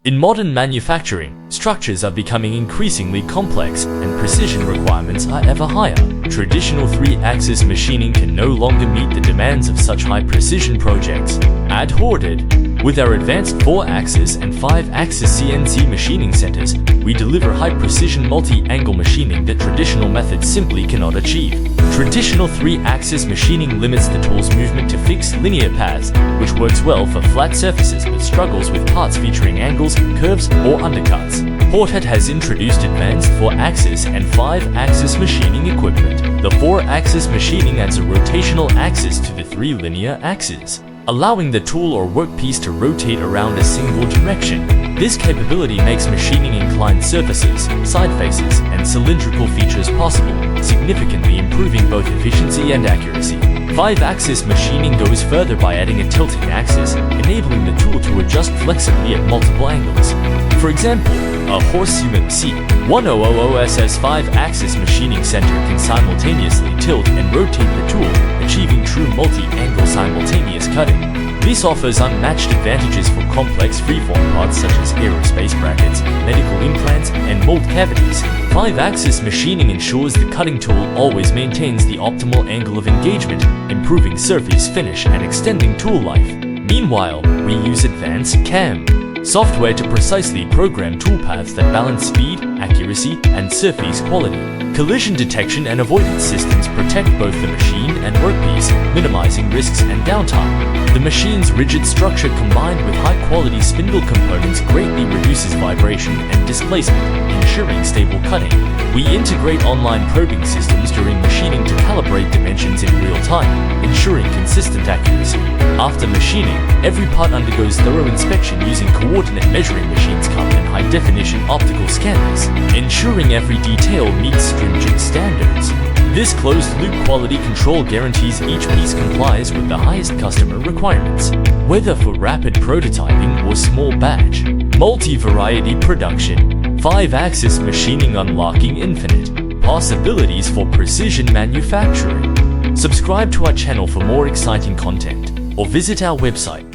In modern manufacturing, structures are becoming increasingly complex and precision requirements are ever higher. Traditional 3-axis machining can no longer meet the demands of such high-precision projects. At HordRT, with our advanced 4-axis and 5-axis CNC machining centers, we deliver high-precision multi-angle machining that traditional methods simply cannot achieve. Traditional 3-axis machining limits the tool's movement to fixed linear paths, which works well for flat surfaces but struggles with parts featuring angles, curves, or undercuts. HordRT has introduced advanced 4-axis and 5-axis machining equipment. The 4-axis machining adds a rotational axis to the 3 linear axes, allowing the tool or workpiece to rotate around a single direction. This capability makes machining inclined surfaces, side faces, and cylindrical features possible, significantly improving both efficiency and accuracy. 5-axis machining goes further by adding a tilting axis, enabling the tool to adjust flexibly at multiple angles. For example, a Hord C1000SS 5-axis machining center can simultaneously tilt and rotate the tool, achieving true multi-angle simultaneous cutting. This offers unmatched advantages for complex freeform parts such as aerospace brackets, medical implants, and mold cavities. 5-axis machining ensures the cutting tool always maintains the optimal angle of engagement, improving surface finish and extending tool life. Meanwhile, we use advanced CAM software to precisely program toolpaths that balance speed, accuracy, and surface quality. Collision detection and avoidance systems protect both the machine and workpiece, minimizing risks and downtime. The machine's rigid structure combined with high-quality spindle components greatly reduces vibration and displacement, ensuring stable cutting. We integrate online probing systems during machining to calibrate dimensions in real time, ensuring consistent accuracy. After machining, every part undergoes thorough inspection using coordinate measuring machines coupled in high-definition optical scanners, ensuring every detail meets stringent standards. This closed-loop quality control guarantees each piece complies with the highest customer requirements, whether for rapid prototyping or small batch, multi-variety production. 5-axis machining unlocking infinite possibilities for precision manufacturing. Subscribe to our channel for more exciting content, or visit our website